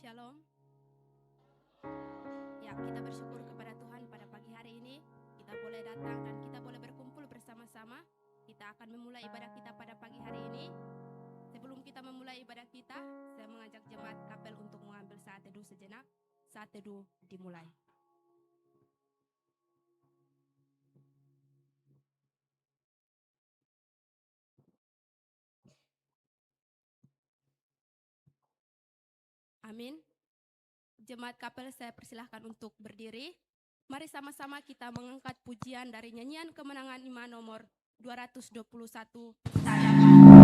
Shalom. Ya, kita bersyukur kepada Tuhan pada pagi hari ini. Kita boleh datang dan kita boleh berkumpul bersama-sama. Kita akan memulai ibadah kita pada pagi hari ini. Sebelum kita memulai ibadah kita, saya mengajak jemaat kapel untuk mengambil saat teduh sejenak. Saat teduh dimulai. Amin. Jemaat kapel saya persilahkan untuk berdiri. Mari sama-sama kita mengangkat pujian dari nyanyian kemenangan iman nomor 221. Saya juga.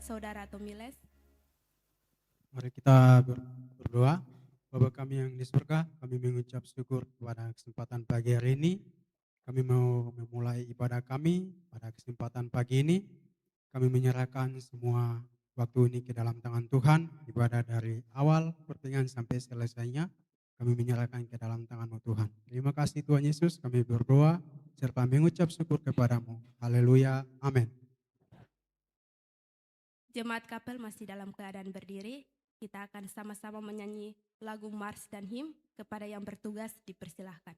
Saudara Tomiles. Mari kita berdoa. Bapa kami yang di surga, kami mengucap syukur pada kesempatan pagi hari ini. Kami mau memulai ibadah kami pada kesempatan pagi ini. Kami menyerahkan semua waktu ini ke dalam tangan Tuhan. Ibadah dari awal pertengahan sampai selesainya kami menyerahkan ke dalam tangan Tuhan. Terima kasih Tuhan Yesus, kami berdoa serta mengucap syukur kepadamu. Haleluya, amin. Jemaat kapel masih dalam keadaan berdiri. Kita akan sama-sama menyanyi lagu mars dan him. Kepada yang bertugas dipersilahkan.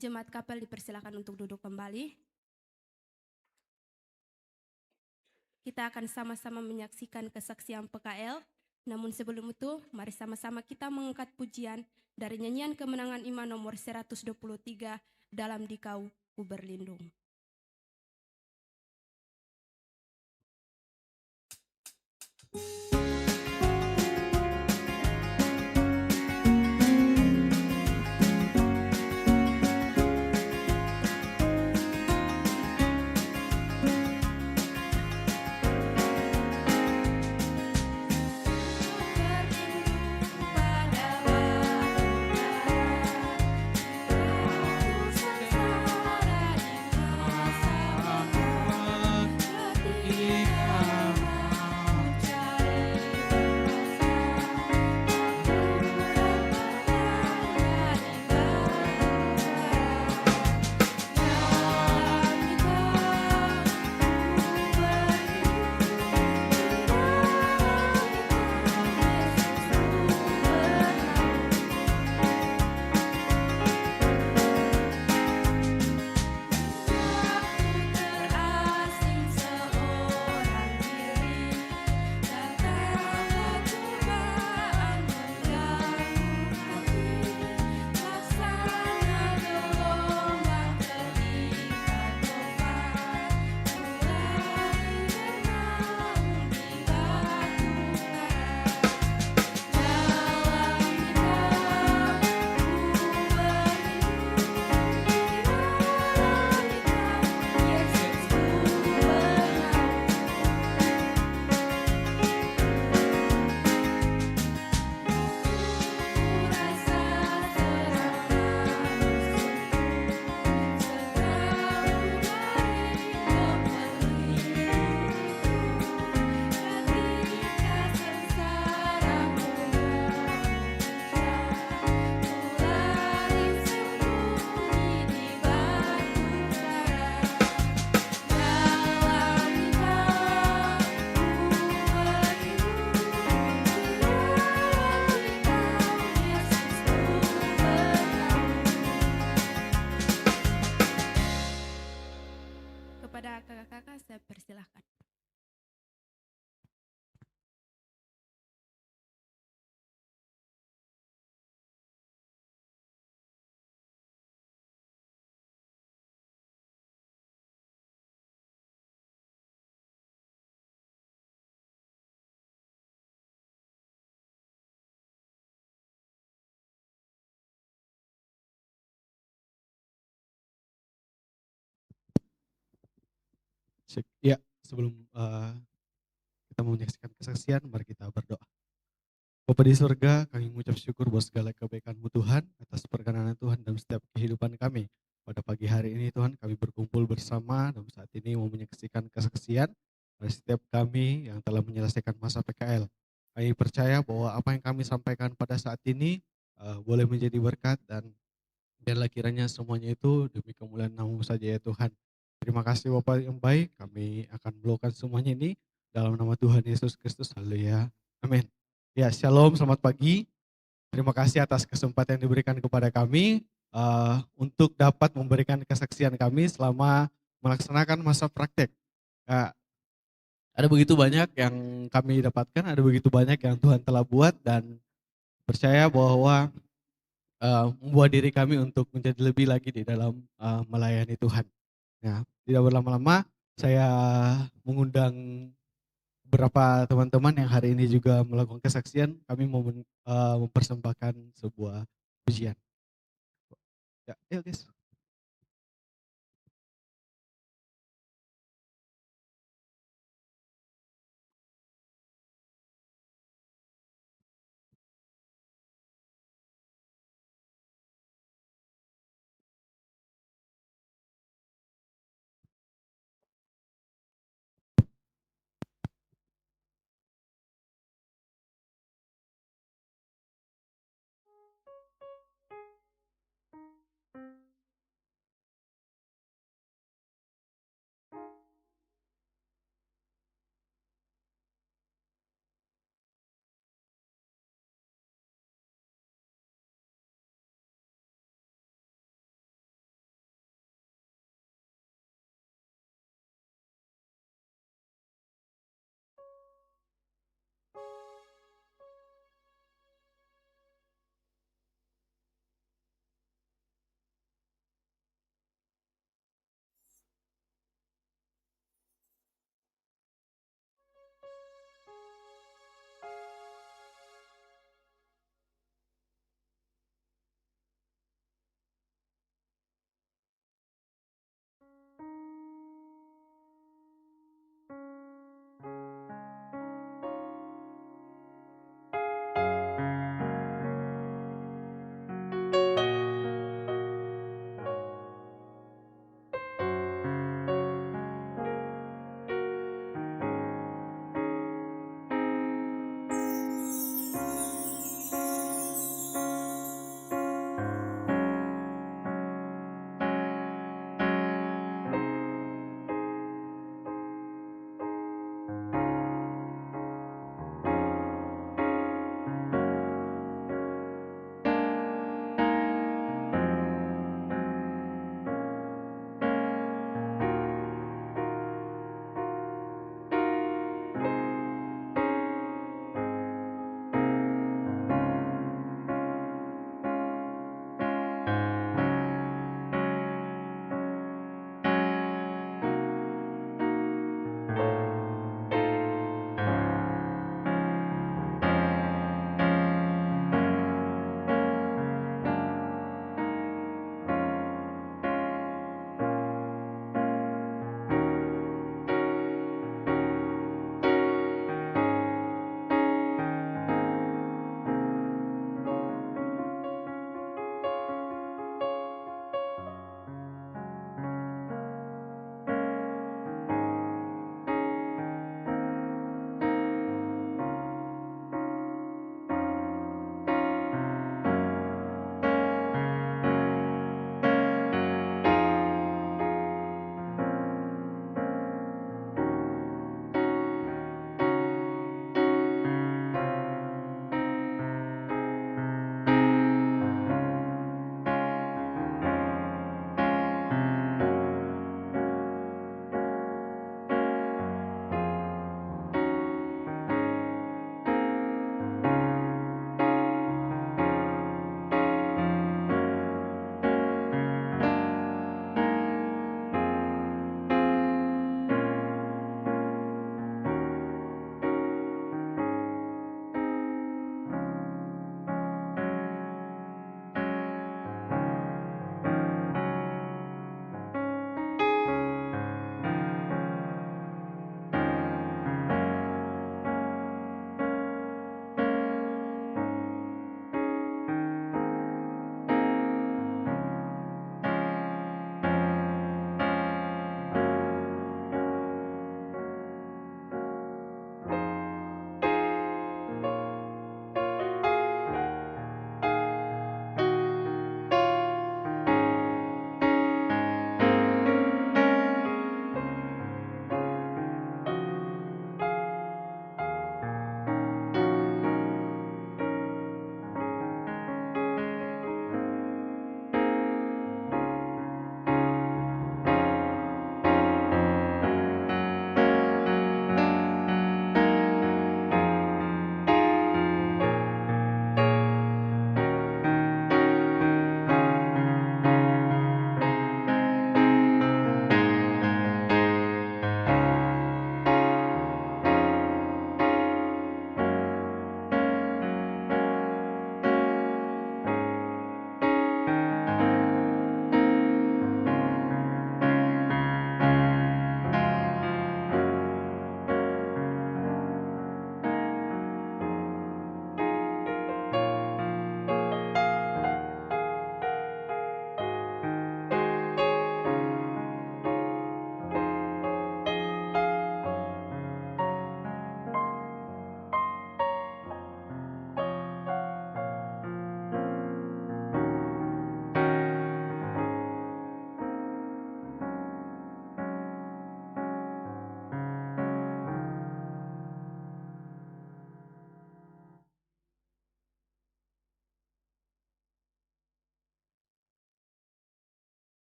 Jemaat kapel dipersilakan untuk duduk kembali. Kita akan sama-sama menyaksikan kesaksian PKL. Namun sebelum itu, mari sama-sama kita mengangkat pujian dari nyanyian kemenangan iman nomor 123 dalam Dikau ku berlindung. Kepada kakak-kakak saya persilahkan. Ya, sebelum kita mau menyaksikan kesaksian, mari kita berdoa. Bapa di surga, kami mengucap syukur buat segala kebaikan-Mu Tuhan, atas perkenanan Tuhan dalam setiap kehidupan kami. Pada pagi hari ini Tuhan, kami berkumpul bersama dan saat ini mau menyaksikan kesaksian dari setiap kami yang telah menyelesaikan masa PKL. Kami percaya bahwa apa yang kami sampaikan pada saat ini boleh menjadi berkat dan biarlah kiranya semuanya itu demi kemuliaan nama-Mu saja ya Tuhan. Terima kasih Bapak yang baik, kami akan melakukan semuanya ini dalam nama Tuhan Yesus Kristus. Haleluya. Amin. Ya, shalom, selamat pagi. Terima kasih atas kesempatan yang diberikan kepada kami untuk dapat memberikan kesaksian kami selama melaksanakan masa praktek. Ya, ada begitu banyak yang kami dapatkan, ada begitu banyak yang Tuhan telah buat dan percaya bahwa membuat diri kami untuk menjadi lebih lagi di dalam melayani Tuhan. Ya, tidak berlama-lama, saya mengundang beberapa teman-teman yang hari ini juga melakukan kesaksian. Kami mau mempersembahkan sebuah pujian. Ya, ayo guys.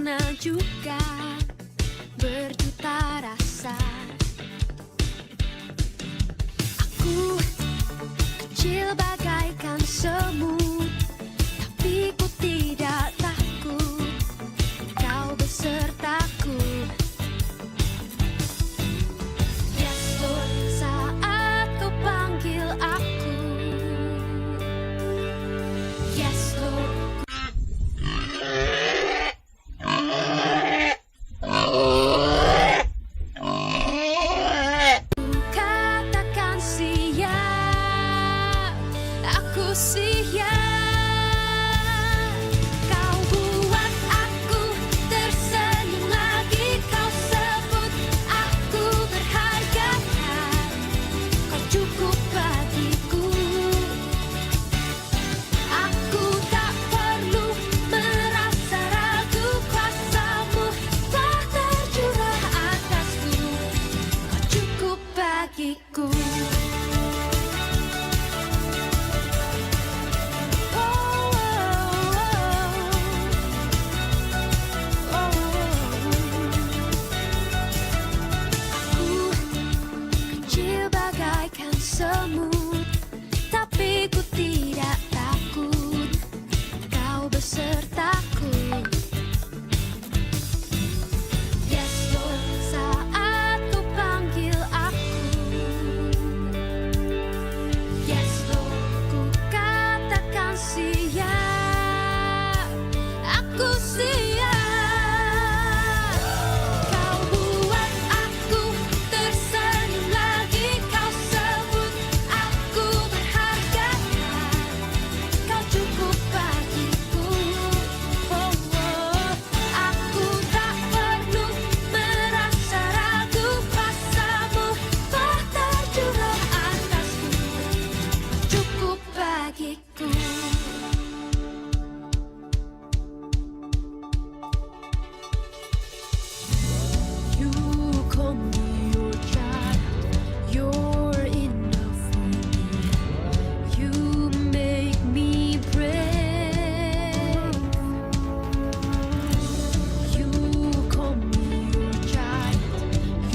pernah juga berjuta rasa. Aku kecil bagaikan semut, tapi ku tidak takut, kau besertaku. Yes Lord, saat kau panggil aku. Yes Lord. Katakan siap, aku siap. Kau buat aku tersenyum lagi, kau sebut aku berharga. Kau cukup bagiku. Aku tak perlu merasa ragu, kuasa-Mu telah tercurah atasku. Kau cukup bagiku. Oh, oh, oh, oh. Aku kecil bagaikan semut, tapi ku tidak takut, kau besertaku. Yes Lord, saat kau panggil aku. Yes Lord, ku katakan siap, aku siap. Kau buat aku tersenyum lagi, kau sebut aku berharga. Kau cukup bagiku. Oh, oh. Aku tak perlu merasa ragu, kuasa-Mu telah tercurah atasku. Kau cukup bagiku. You call me your child, you're enough for me. You make me brave. You call me your child,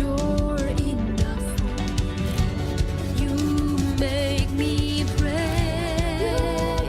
you're enough for me. You make me brave.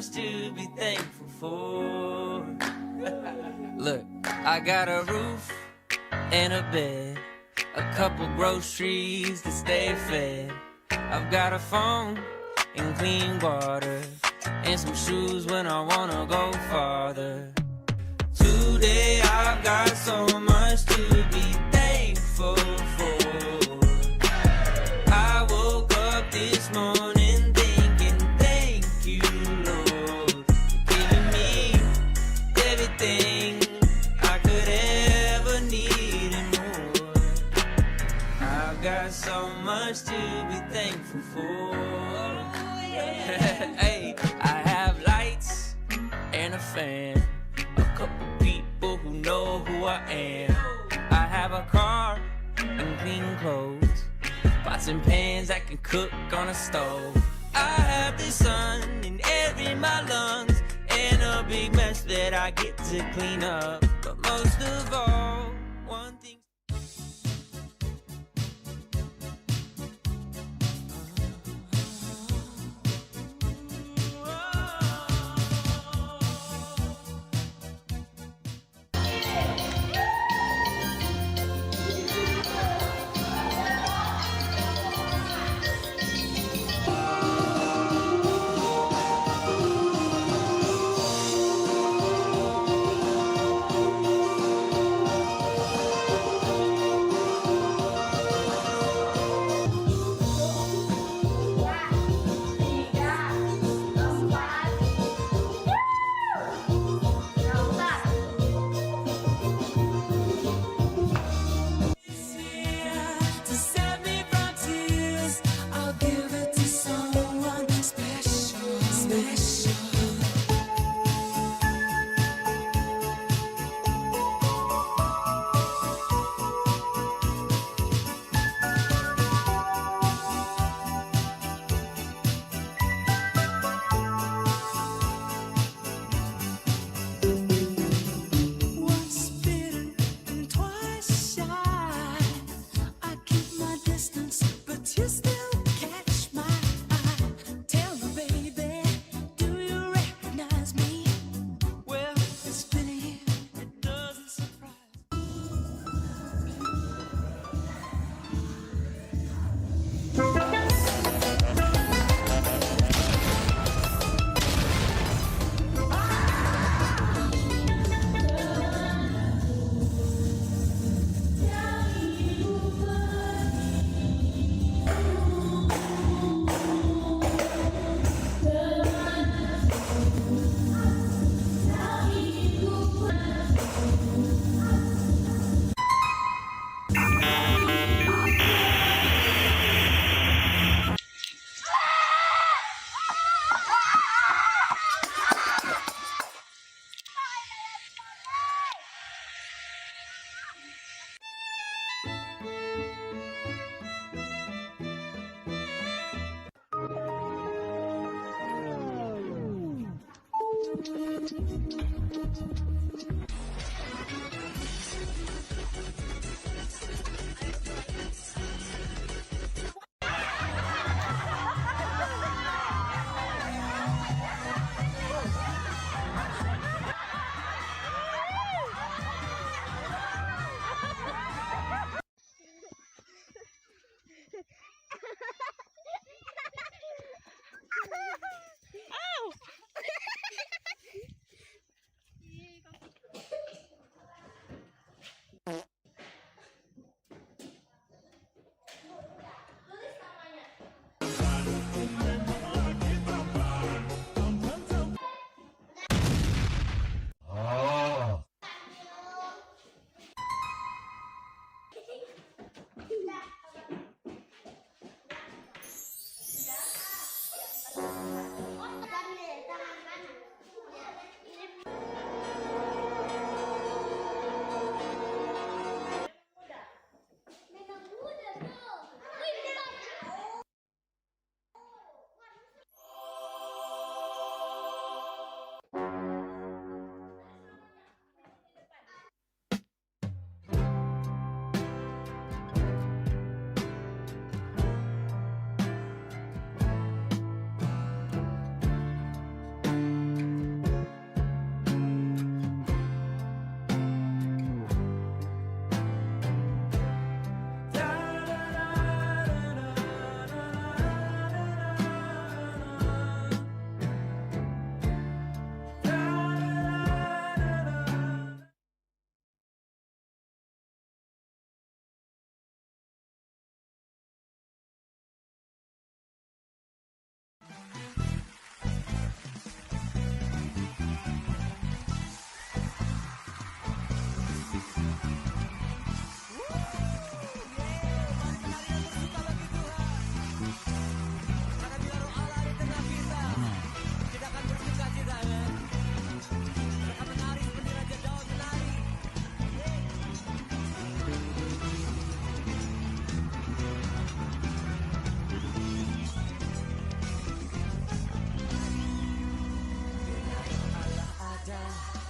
much to be thankful for. Look, I got a roof and a bed, a couple groceries to stay fed. I've got a phone and clean water, and some shoes when I wanna go farther. Today I've got so much to be thankful for. I woke up this morning thinking, thank you, Lord, for giving me everything I could ever need and more. I've got so much to be thankful for. Hey, I have lights and a fan, a couple people who know who I am. I have a car and clean clothes, pots and pans that can cook on a stove. I have the sun in air in my lungs, and a big mess that I get to clean up. But most of all, one thing. To set me from tears, I'll give it to someone special, special. Once bitten and twice shy, I keep my distance, but you still catch my eye. Tell me, baby, do you recognize me? Well, it's been a year, it doesn't surprise.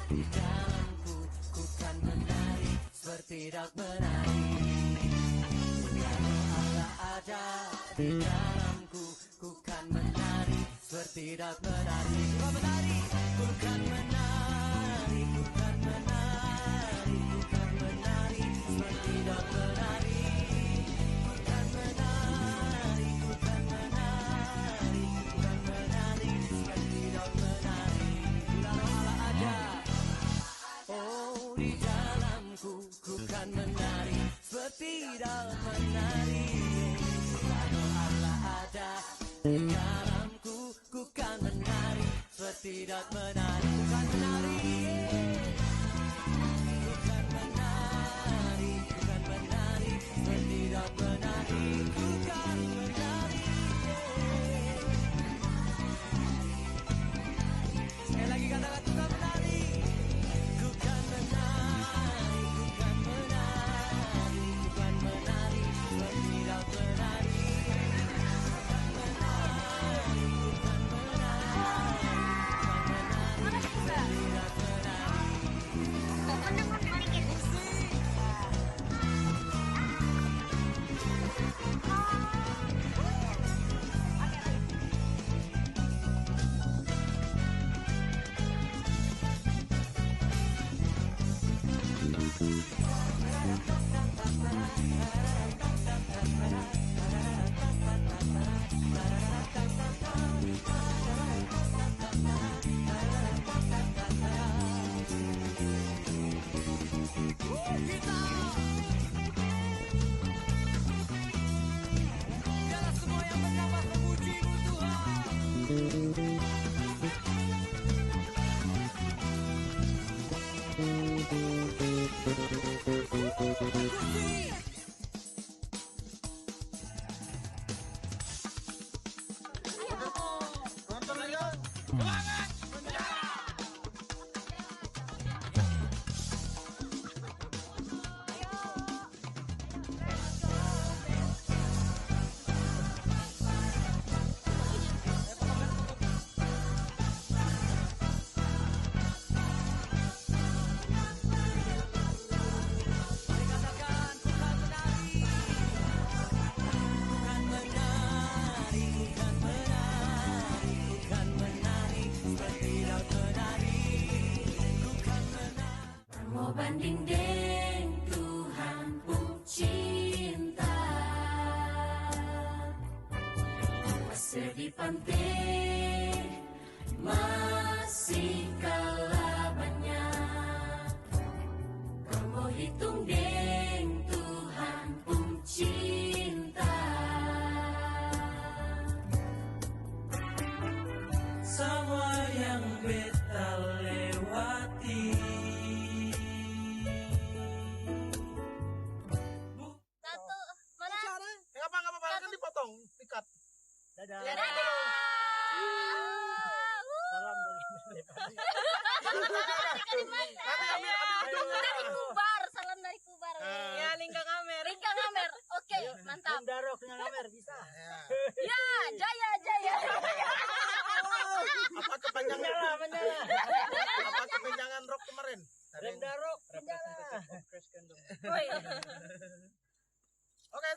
Di dalamku ku kan menari seperti daun menari. Kalau Allah ada di dalamku ku kan menari seperti daun menari. Ku menari, ku kan menari, ku kan menari, ku kan menari seperti daun menari. Ku kan menari, ku kan menari, ku kan menari seperti daun menari. Kalau Allah ada, oh di dalamku ku kan menari seperti daun menari. Kalau Allah ada di dalamku ku kan menari seperti daun menari. Ku kan menari, ku kan menari, ku kan menari seperti daun menari. Ku kan menari. Sekali lagi katakan ku kan menari. Ku kan menari, ku kan menari, ku kan menari seperti daun menari. Biarlah semua yang bernafas memuji-Mu Tuhan. Mau banding deng Tuhan pun cinta. Pasir di pantai masih kalah banyak. Kau mau hitung deng Tuhan pun cinta. Semua yang beta lewati. Nggak apa-apa, kan dipotong, dikat. Dadah. Salam dari Nanti ambil Dari Kubar, salam dari Kubar. Ya, Lingkang Amer. Oke, mantap. Darok dengan Amer bisa. Ya, jaya. Apa kepanjangan? Apa kepanjangan rok kemarin? Rem Darok. Oke,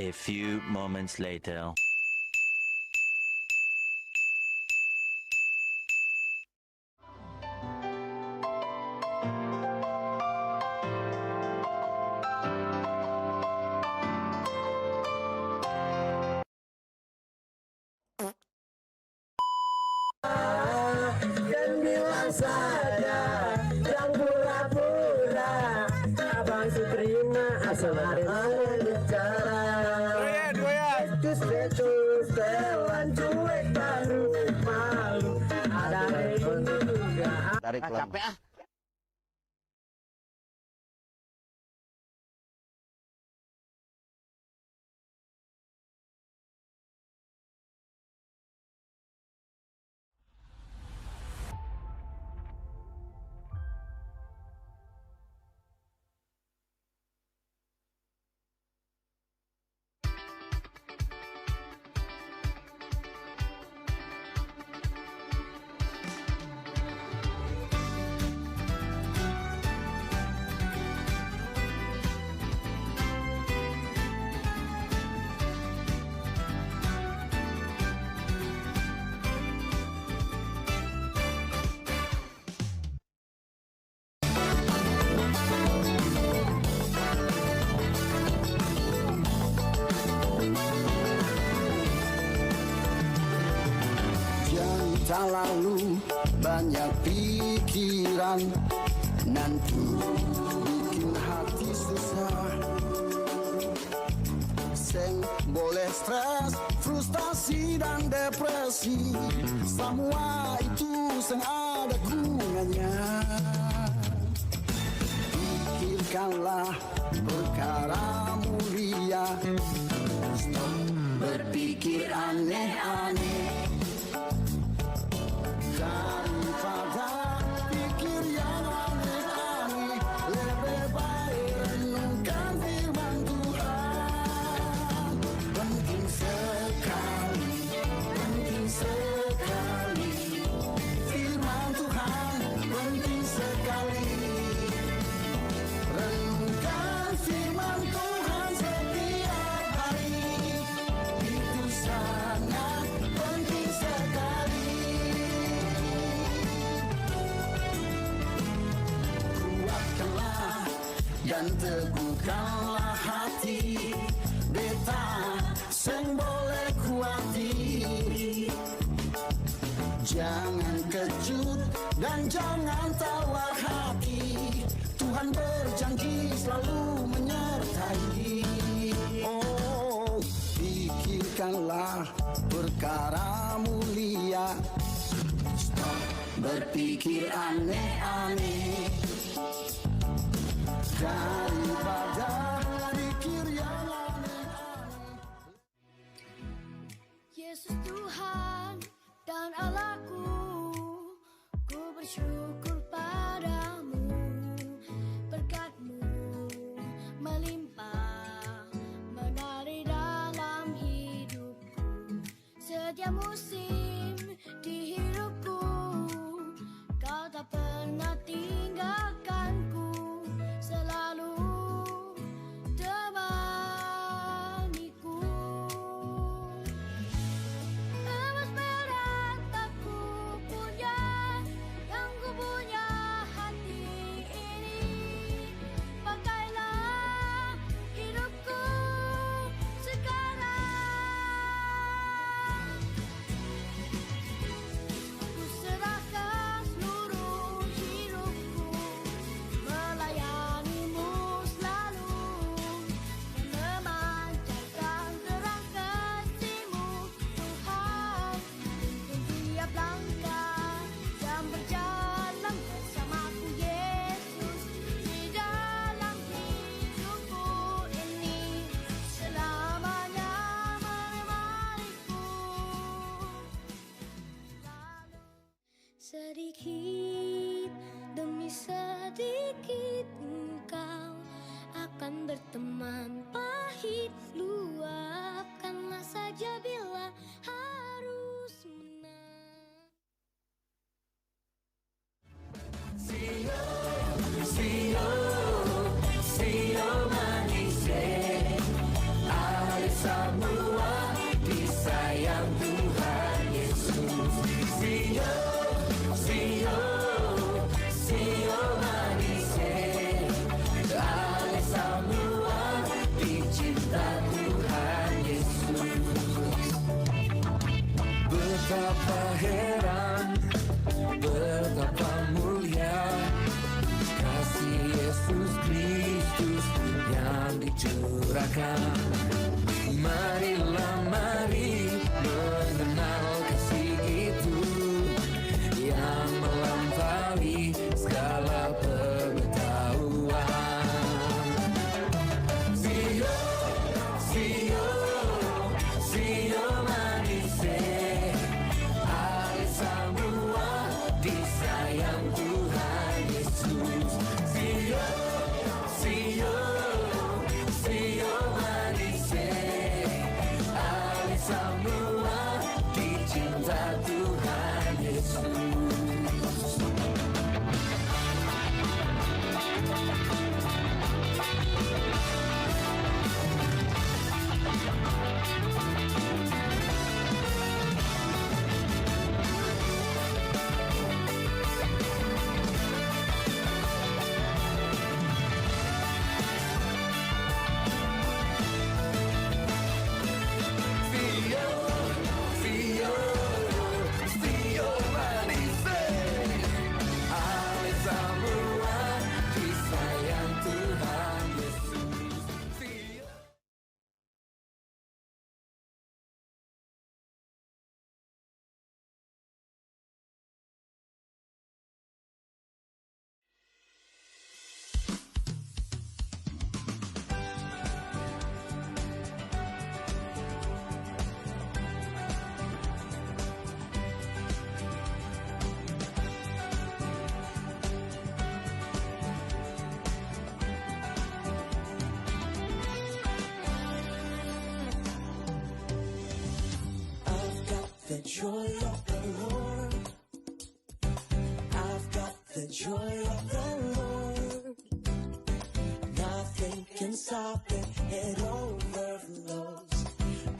A few moments later. Dan bilang saja yang pura-pura Abang Suprima asal hari bicara Betus telan cuek baru malu Ada pun juga Tarik capek ah. Terlalu banyak pikiran nanti bikin hati susah. Seng boleh stres, frustasi dan depresi. Semua itu seng ada gunanya. Pikirkanlah perkara mulia. Stop berpikir aneh-aneh. Daripada pikir yang aneh-aneh, lebih baik renungkan firman Tuhan. Penting sekali firman Tuhan, penting sekali. Renungkan firman Tuhan setiap hari, itu sangat penting sekali. Dan teguhkanlah hati, beta seng boleh kuati. Jangan kejut dan jangan tawar hati. Tuhan berjanji selalu menyertai. Oh, pikirkanlah perkara mulia. Stop berpikir aneh-aneh. Daripada pikir yang aneh-aneh. Yesus Tuhan dan Allahku, ku bersyukur padamu. Berkat-Mu melimpah mengalir dalam hidupku. Setiap musim di hidupku, Kau tak pernah tinggalkanku. Selalu temaniku. Emas perak tak ku punya, yang ku punya hati ini. Pakailah hidupku sekarang. Ku serahkan seluruh hidupku, melayanimu selalu, dan memancarkan terang kasih-Mu Tuhan. Dan tiap langkah yang berjalan bersamaku Yesus, di dalam hidupku ini, selamanya menemaniku. Sedikit demi sedikit engkau akan berteman pahit, luapkanlah saja bila harus menang. See you, manis, semua disayang Tuhan Yesus. Sio, sio, sio manise, ale semua dicinta Tuhan Yesus. Betapa heran, betapa mulia kasih Yesus Kristus yang dicurahkan. Marilah mari mengenal kasih itu yang melampaui segala pengetahuan. Sio, sio, sio manise, ale semua disayang Tuhan Yesus. Sio, sio, sio manise, ale semua dicinta Tuhan Yesus. Sio, sio, sio manise, ale semua disayang Tuhan Yesus. Sio. I've got the joy of the Lord. I've got the joy of the Lord. Nothing can stop it, it overflows.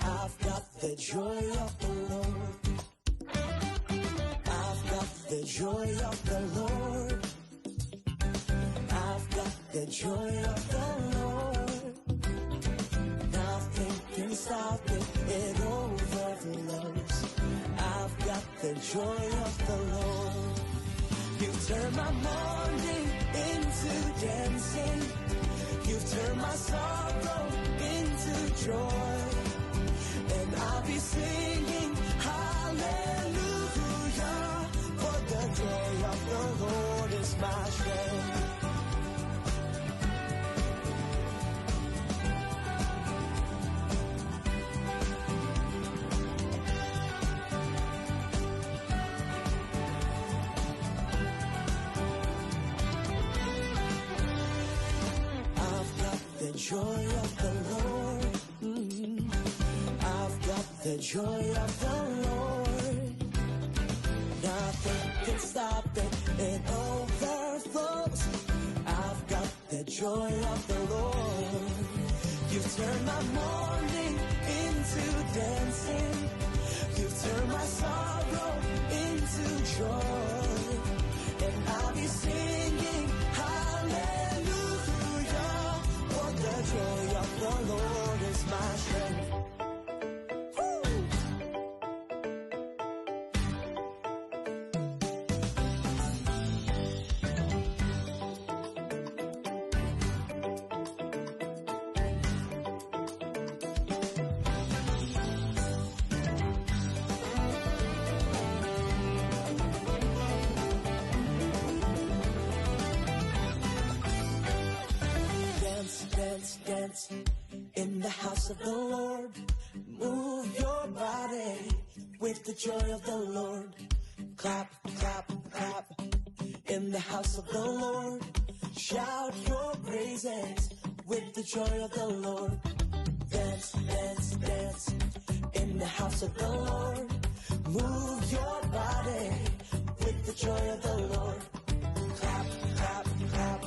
I've got the joy of the Lord. I've got the joy of the Lord. I've got the joy of the Lord. Nothing can stop it, it overflows. I've got the joy of the Lord. You've turned my morning into dancing. You've turned my sorrow into joy. And I'll be singing hallelujah, for the joy of the Lord is my strength. I've got the joy of the Lord. I've got the joy of the Lord. Nothing can stop it, it overflows. I've got the joy of the Lord. You've turned my morning into dancing. You've turned my sorrow into joy. And I'll be singing hallelujah, for the joy of the Lord is my strength. Woo! Dance, dance, dance in the house of the Lord. Move your body with the joy of the Lord. Clap, clap, clap in the house of the Lord. Shout your praises with the joy of the Lord. Dance, dance, dance in the house of the Lord. Move your body with the joy of the Lord. Clap, clap, clap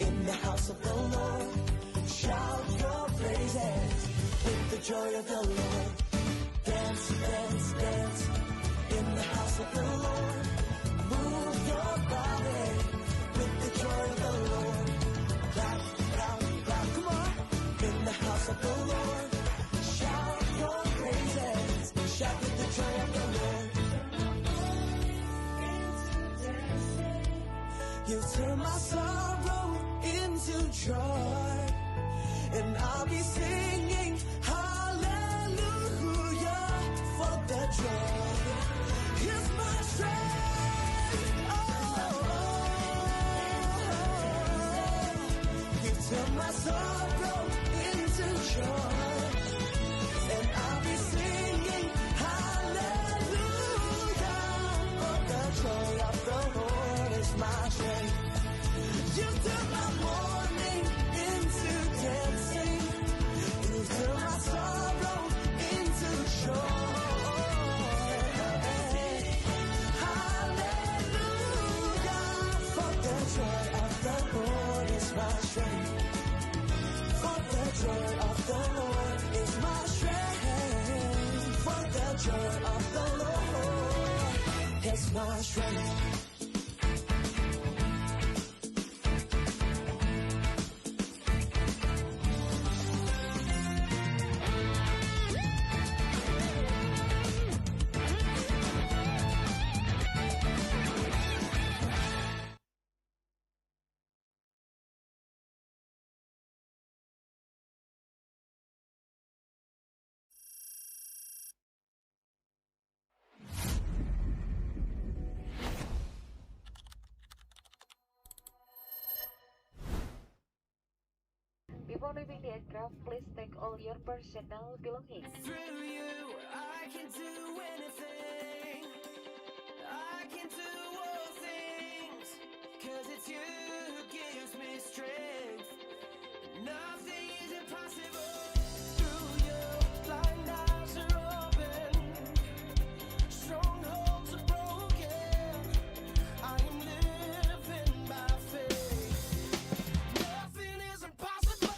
in the house of the Lord. Shout your praises with the joy of the Lord. Dance, dance, dance in the house of the Lord. Move your body with the joy of the Lord. Clap, clap, clap, come on. In the house of the Lord. Shout your praises. Shout with the joy of the Lord. You turn my sorrow into joy. And I'll be singing hallelujah for the joy. Here's my strength. You turn my sorrow into joy. And I'll be singing hallelujah for the joy of the Lord is my strength. You turn my mourning into dancing. You turn my sorrow into joy. Hallelujah. For the joy of the Lord is my strength. For the joy of the Lord is my strength. For the joy of the Lord is my strength. Before leaving the aircraft, please take all your personal belongings. Through you, I can do anything. I can do all things. 'Cause it's you who gives me strength. Nothing is impossible. Through you, blind eyes are open. Strongholds are broken. I am living by faith. Nothing is impossible.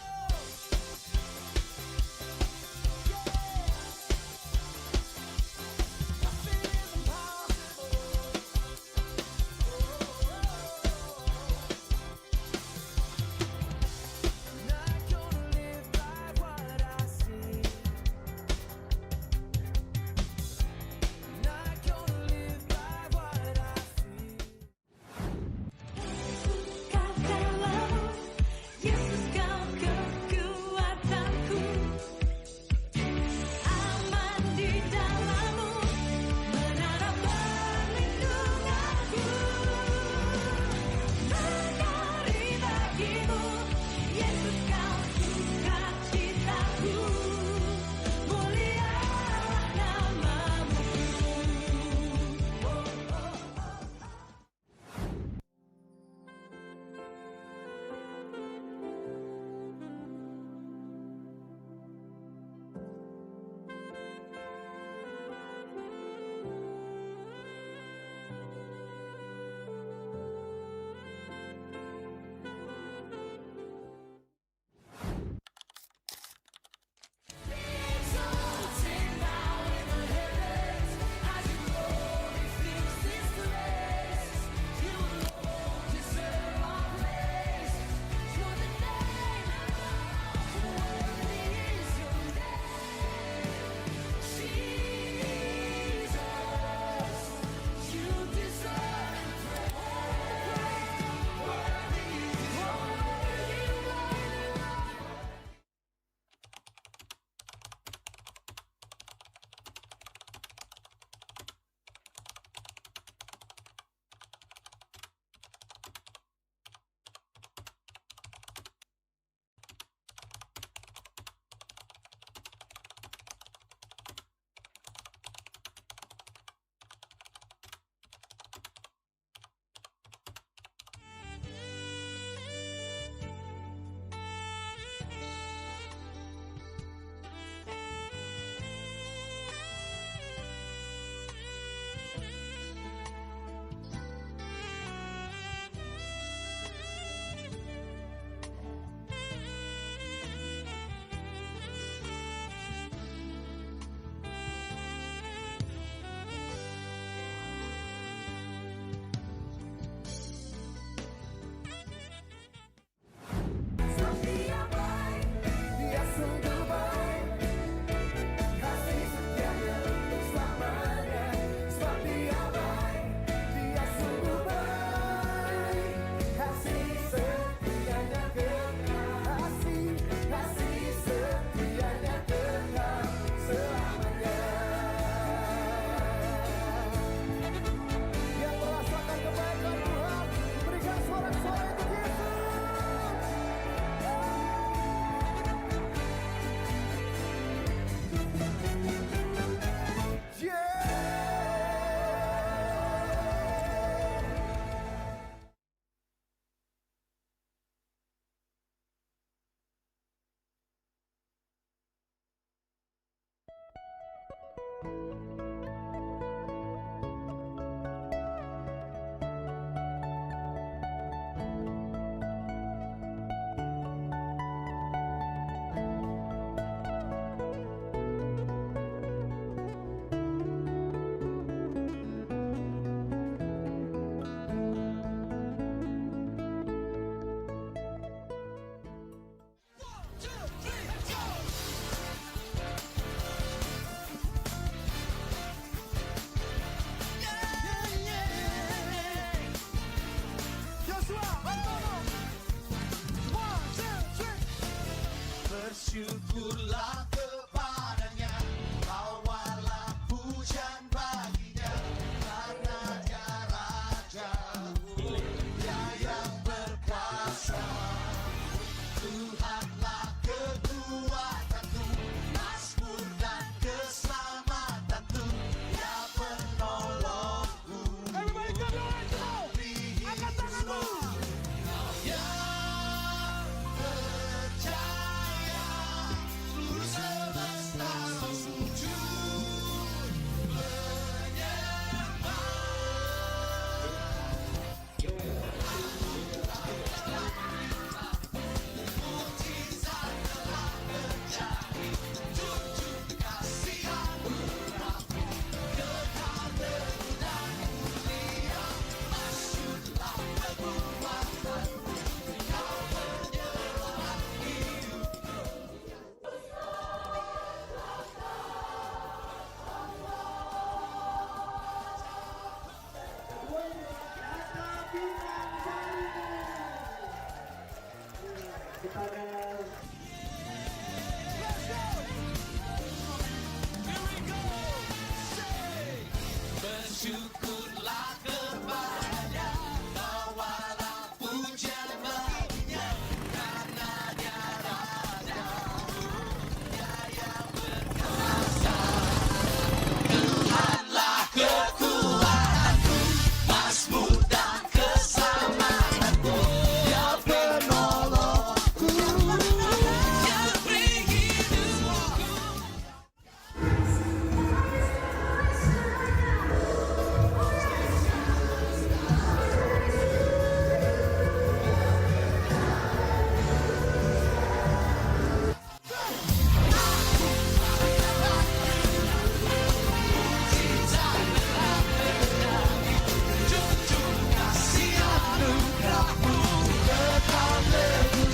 Bersyukurlah kepadanya, bawalah pujian baginya, karena Dia Raja, Dia yang berkuasa. Tuhanlah kekuatanku, mazmur dan keselamatanku, Dia penolongku. Dari hidupku, yang percaya, seluruh semesta sujud menyembah. Mukjizat telah terjadi, junjung kasihan-Mu Rabbku, kekal dan mulia, masyhurlah kekuatan-Mu, Kau menyelamat hidupku. Bersyukurlah kepadanya, bawalah pujian baginya, karena Dia Raja, Dia yang berkuasa. Tuhanlah kekuatanku, mazmur dan keselamatanku, Dia penolongku, Dia beri hidupku. Junjung kasihan-Mu Rabbku, kekal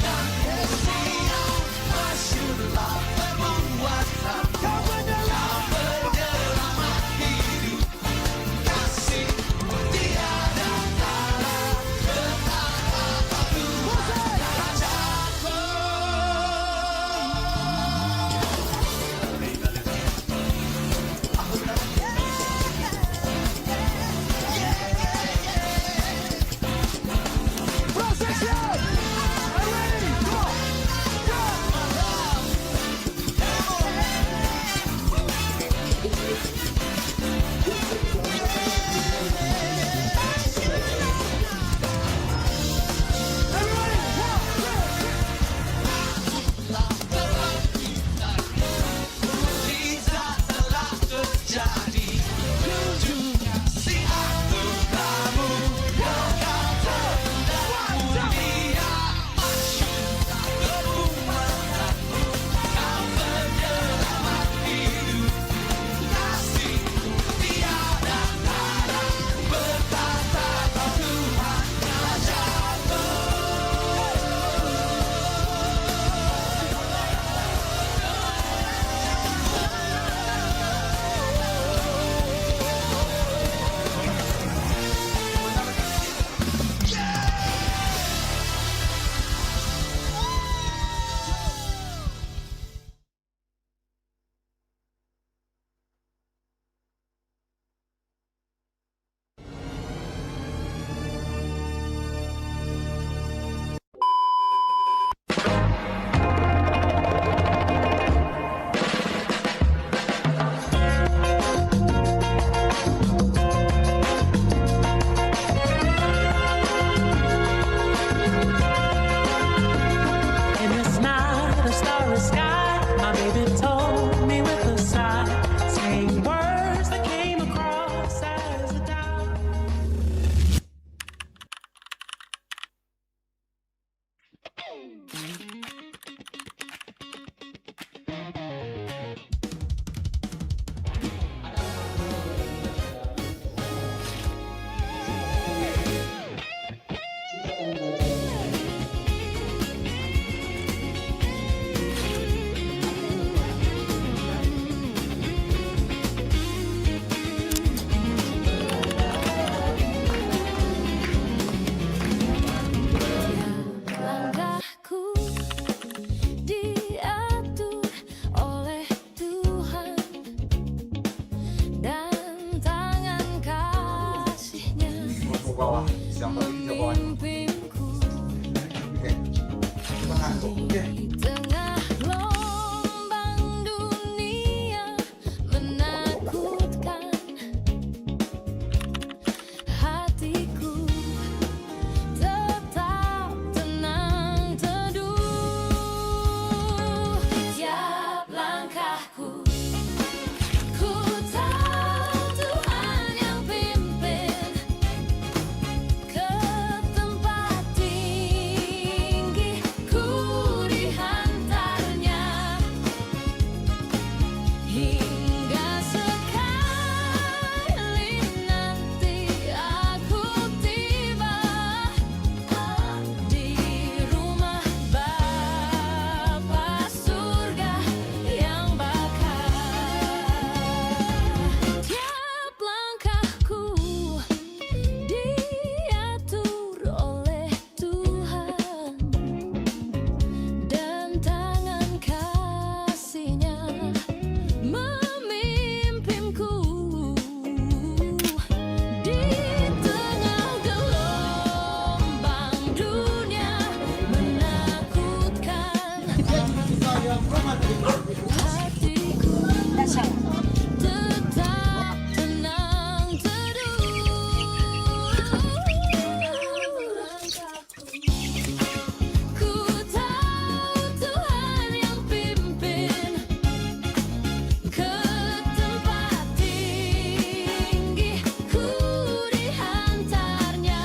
dan setia, masyhurlah perbuatan Kau menyelamat hidupku, kasih tiada tara, betapa Tuhan Rajaku. Mukjizat telah terjadi, junjung kasihan-Mu Kamu, kekal dan mulia, masyhurlah kekuatan-Mu, Kau menyelamat hidupku, kasih tiada tara, berkata Kau Tuhan Rajaku. In this night of starry sky, my baby told me with a sigh, saying words that came across as a doubt. Langkahku Di tengah gelombang dunia menakutkan, hatiku tetap tenang teduh. Tiap langkahku, ku tahu Tuhan yang pimpin ke tempat tinggi, ku dihantarnya hingga sekali nanti aku tiba di rumah Bapa surga yang bakal. Tiap langkahku diatur oleh Tuhan, dan tangan kasih-Nya memimpinku. Di tengah gelombang dunia menakutkan, hatiku tetap tenang teduh. Ku tahu Tuhan yang pimpin ke tempat tinggi, ku dihantarnya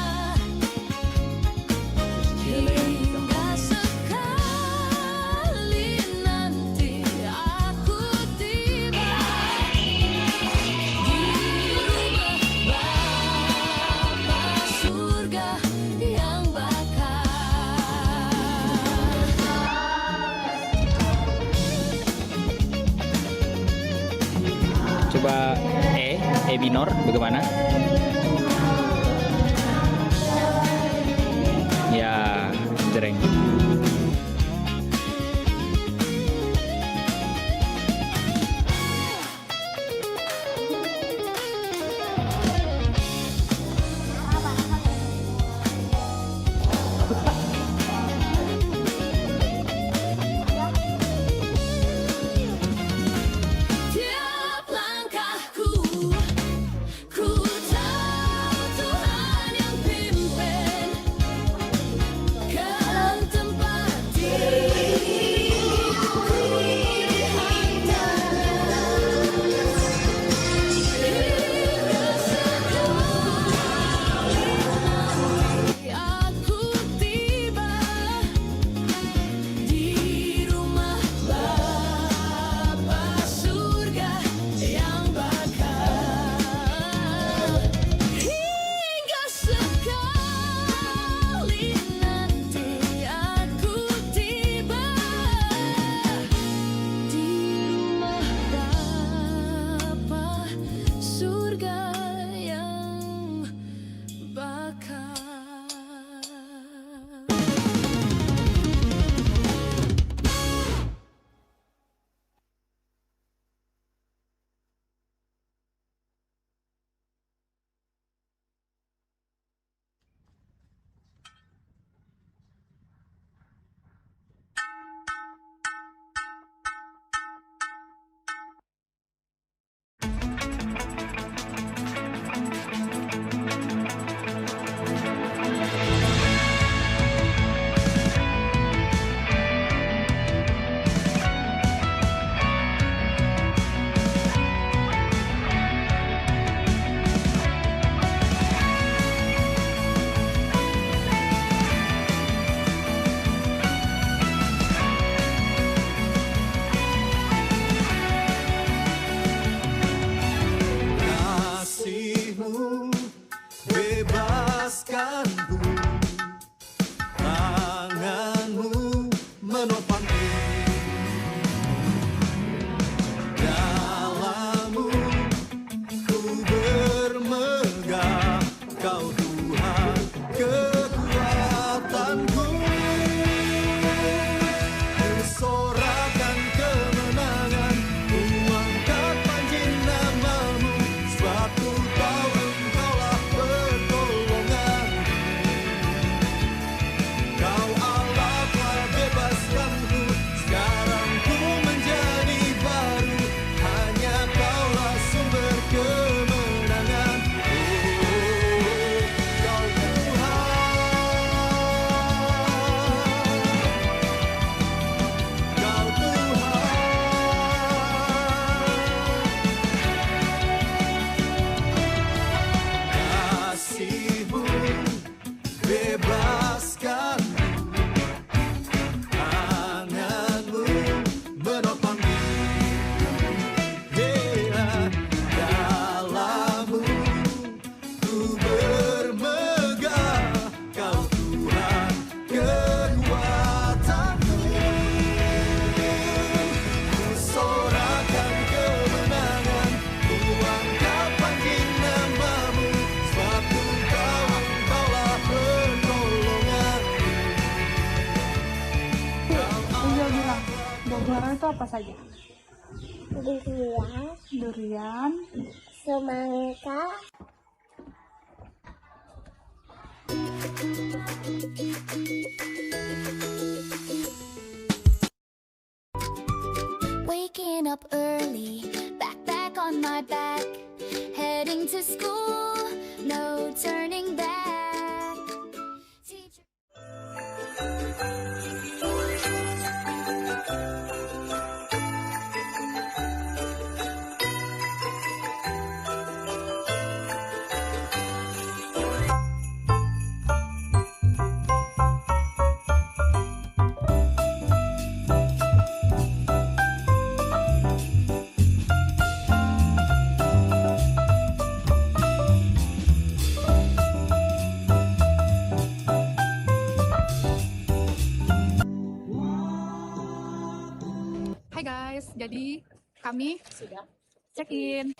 hingga sekali nanti aku tiba di rumah Bapa surga yang bakal. Coba E minor bagaimana? Ya, jreng. Tiap langkahku, ku tahu Tuhan yang pimpin ke hilang. Buah-buahan itu apa saja? Durian, Durian, semangka, Waking up early, backpack on my back, heading to school, no turning back. Teacher- Hai guys, jadi kami sudah check-in.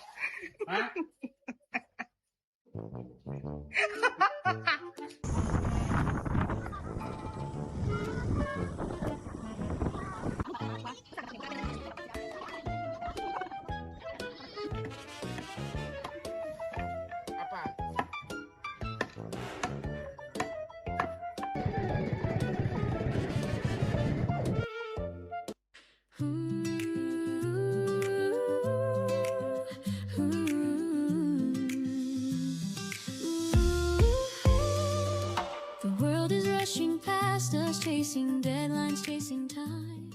The world is rushing past us, chasing deadlines, chasing time.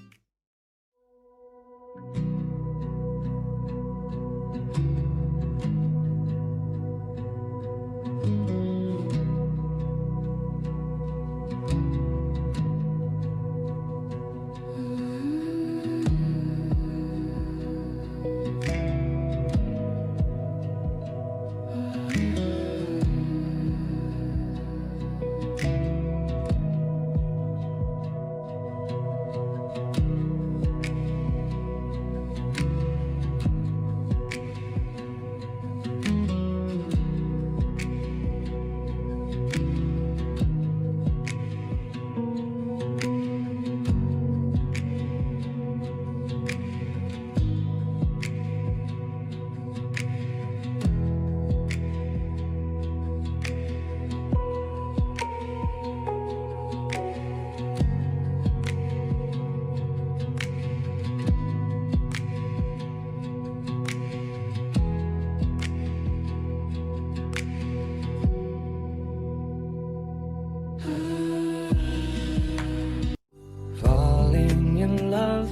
Falling in love.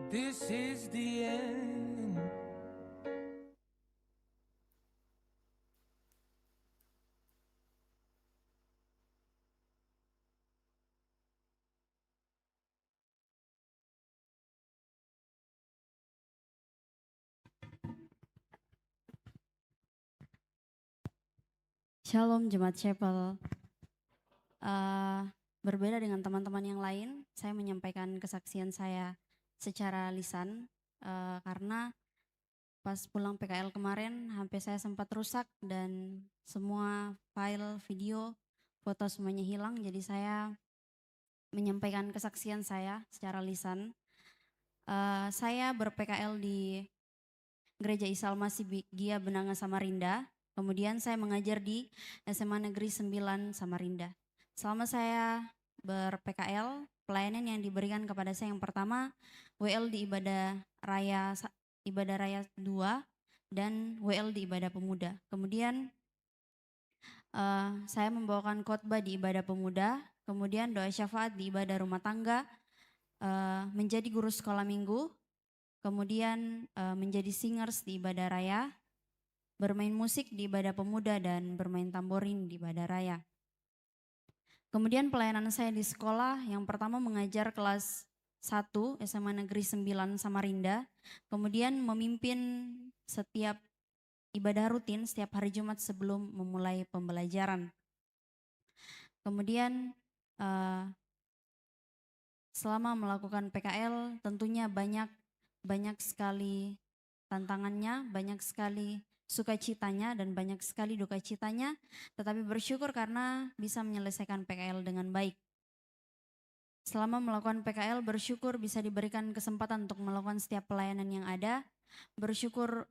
This is the end. Shalom Jemaat Chapel. Berbeda dengan teman-teman yang lain, saya menyampaikan kesaksian saya secara lisan karena pas pulang PKL kemarin HP saya sempat rusak dan semua file, video, foto semuanya hilang. Jadi saya menyampaikan kesaksian saya secara lisan. Saya ber-PKL di Gereja Isa Al-Masih Gia Benanga Samarinda. Kemudian saya mengajar di SMA Negeri 9 Samarinda. Selama saya ber-PKL, pelayanan yang diberikan kepada saya yang pertama WL di Ibadah Raya 2 dan WL di Ibadah Pemuda. Kemudian saya membawakan khotbah di Ibadah Pemuda, kemudian doa syafaat di Ibadah Rumah Tangga, menjadi guru sekolah minggu, kemudian menjadi singers di Ibadah Raya, bermain musik di Ibadah Pemuda dan bermain tamborin di Ibadah Raya. Kemudian pelayanan saya di sekolah, yang pertama mengajar kelas 1 SMA Negeri 9 Samarinda, kemudian memimpin setiap ibadah rutin setiap hari Jumat sebelum memulai pembelajaran. Kemudian selama melakukan PKL tentunya banyak sekali tantangannya, banyak sekali sukacitanya dan banyak sekali duka citanya, tetapi bersyukur karena bisa menyelesaikan PKL dengan baik. Selama melakukan PKL, bersyukur bisa diberikan kesempatan untuk melakukan setiap pelayanan yang ada. Bersyukur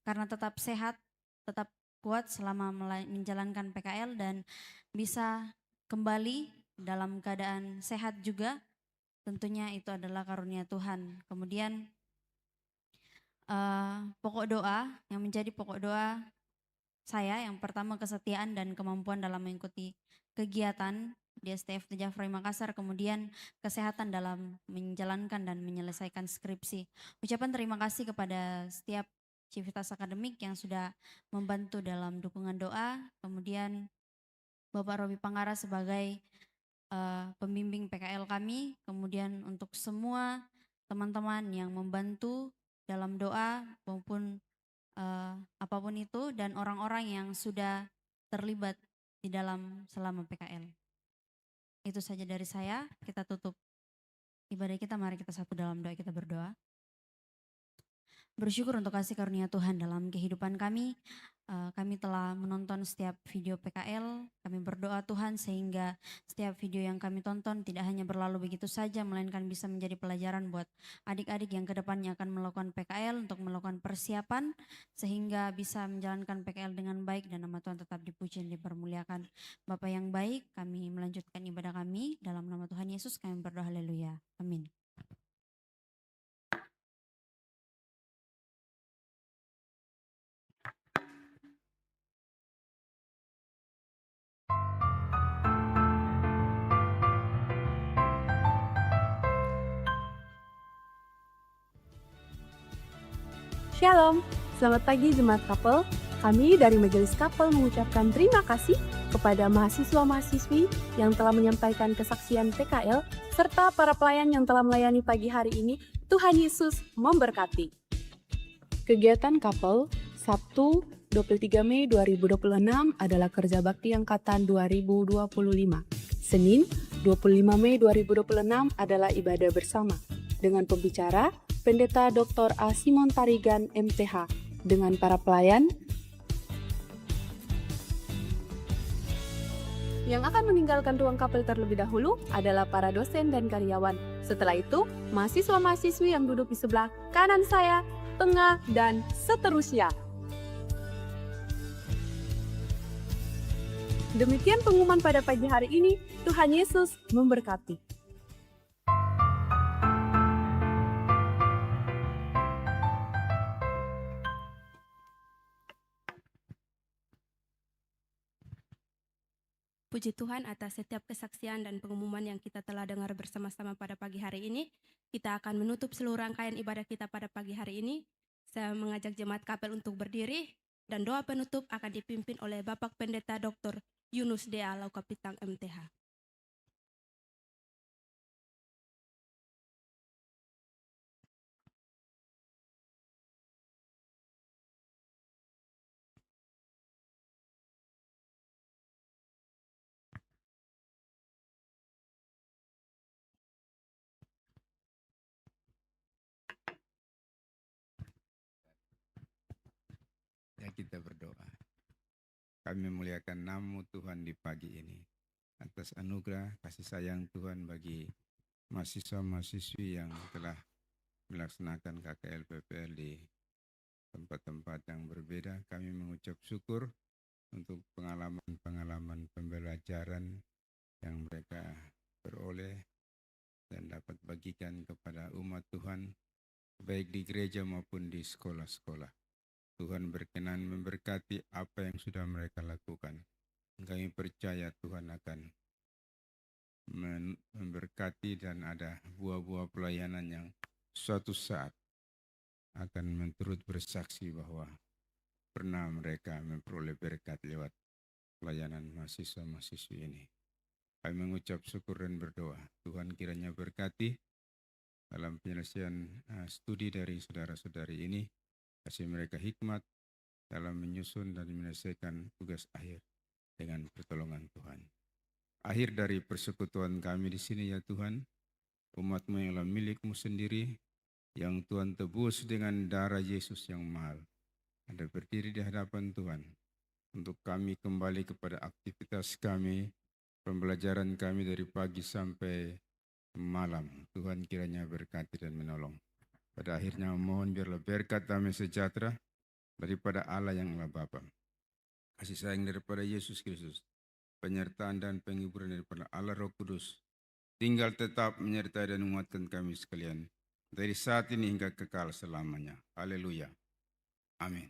karena tetap sehat, tetap kuat selama menjalankan PKL dan bisa kembali dalam keadaan sehat juga. Tentunya itu adalah karunia Tuhan. Kemudian pokok doa, yang menjadi pokok doa saya yang pertama kesetiaan dan kemampuan dalam mengikuti kegiatan di STF Tejafri Makassar, kemudian kesehatan dalam menjalankan dan menyelesaikan skripsi. Ucapan terima kasih kepada setiap Civitas Akademik yang sudah membantu dalam dukungan doa, kemudian Bapak Robi Panggara sebagai pembimbing PKL kami, kemudian untuk semua teman-teman yang membantu dalam doa maupun apapun itu, dan orang-orang yang sudah terlibat di dalam selama PKL. Itu saja dari saya, kita tutup ibadah kita, mari kita satu dalam doa, kita berdoa. Bersyukur untuk kasih karunia Tuhan dalam kehidupan kami. Kami telah menonton setiap video PKL. Kami berdoa Tuhan sehingga setiap video yang kami tonton tidak hanya berlalu begitu saja, melainkan bisa menjadi pelajaran buat adik-adik yang kedepannya akan melakukan PKL untuk melakukan persiapan sehingga bisa menjalankan PKL dengan baik dan nama Tuhan tetap dipuji dan dipermuliakan. Bapa yang baik, kami melanjutkan ibadah kami dalam nama Tuhan Yesus. Kami berdoa haleluya. Amin. Shalom, selamat pagi Jemaat Kapel. Kami dari Majelis Kapel mengucapkan terima kasih kepada mahasiswa-mahasiswi yang telah menyampaikan kesaksian PKL serta para pelayan yang telah melayani pagi hari ini. Tuhan Yesus memberkati. Kegiatan Kapel Sabtu 23 Mei 2026 adalah kerja bakti angkatan 2025. Senin 25 Mei 2026 adalah ibadah bersama dengan pembicara Pendeta Dr. A. Simon Tarigan, MTH, dengan para pelayan yang akan meninggalkan ruang kapel terlebih dahulu adalah para dosen dan karyawan. Setelah itu, mahasiswa-mahasiswi yang duduk di sebelah kanan saya, tengah, dan seterusnya. Demikian pengumuman pada pagi hari ini. Tuhan Yesus memberkati. Puji Tuhan atas setiap kesaksian dan pengumuman yang kita telah dengar bersama-sama pada pagi hari ini. Kita akan menutup seluruh rangkaian ibadah kita pada pagi hari ini. Saya mengajak jemaat kapel untuk berdiri dan doa penutup akan dipimpin oleh Bapak Pendeta Dr. Yunus Dea Laukapitang, MTH. Ya, kita berdoa. Kami memuliakan nama Tuhan di pagi ini atas anugerah kasih sayang Tuhan bagi mahasiswa-mahasiswi yang telah melaksanakan KKL PPL di tempat-tempat yang berbeda. Kami mengucap syukur untuk pengalaman-pengalaman pembelajaran yang mereka peroleh dan dapat bagikan kepada umat Tuhan baik di gereja maupun di sekolah-sekolah. Tuhan berkenan memberkati apa yang sudah mereka lakukan. Kami percaya Tuhan akan memberkati dan ada buah-buah pelayanan yang suatu saat akan turut bersaksi bahwa pernah mereka memperoleh berkat lewat pelayanan mahasiswa-mahasiswi ini. Kami mengucap syukur dan berdoa. Tuhan kiranya berkati dalam penyelesaian studi dari saudara-saudari ini. Kasih mereka hikmat dalam menyusun dan menyelesaikan tugas akhir dengan pertolongan Tuhan. Akhir dari persekutuan kami di sini ya Tuhan, umat-Mu yang adalah milik-Mu sendiri, yang Tuhan tebus dengan darah Yesus yang mahal. ada berdiri di hadapan Tuhan untuk kami kembali kepada aktivitas kami, pembelajaran kami dari pagi sampai malam. Tuhan kiranya berkati dan menolong. Pada akhirnya mohon biarlah berkat damai sejahtera daripada Allah yang adalah Bapa, kasih sayang daripada Yesus Kristus, penyertaan dan penghiburan daripada Allah Roh Kudus, tinggal tetap menyertai dan menguatkan kami sekalian dari saat ini hingga kekal selamanya. Haleluya. Amin.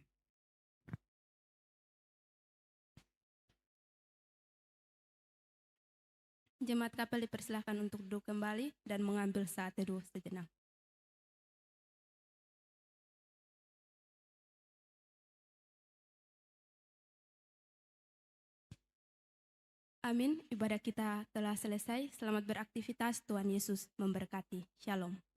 Jemaat kapel dipersilahkan untuk duduk kembali dan mengambil saat teduh sejenak. Amin, ibadah kita telah selesai. Selamat beraktivitas, Tuhan Yesus memberkati. Shalom.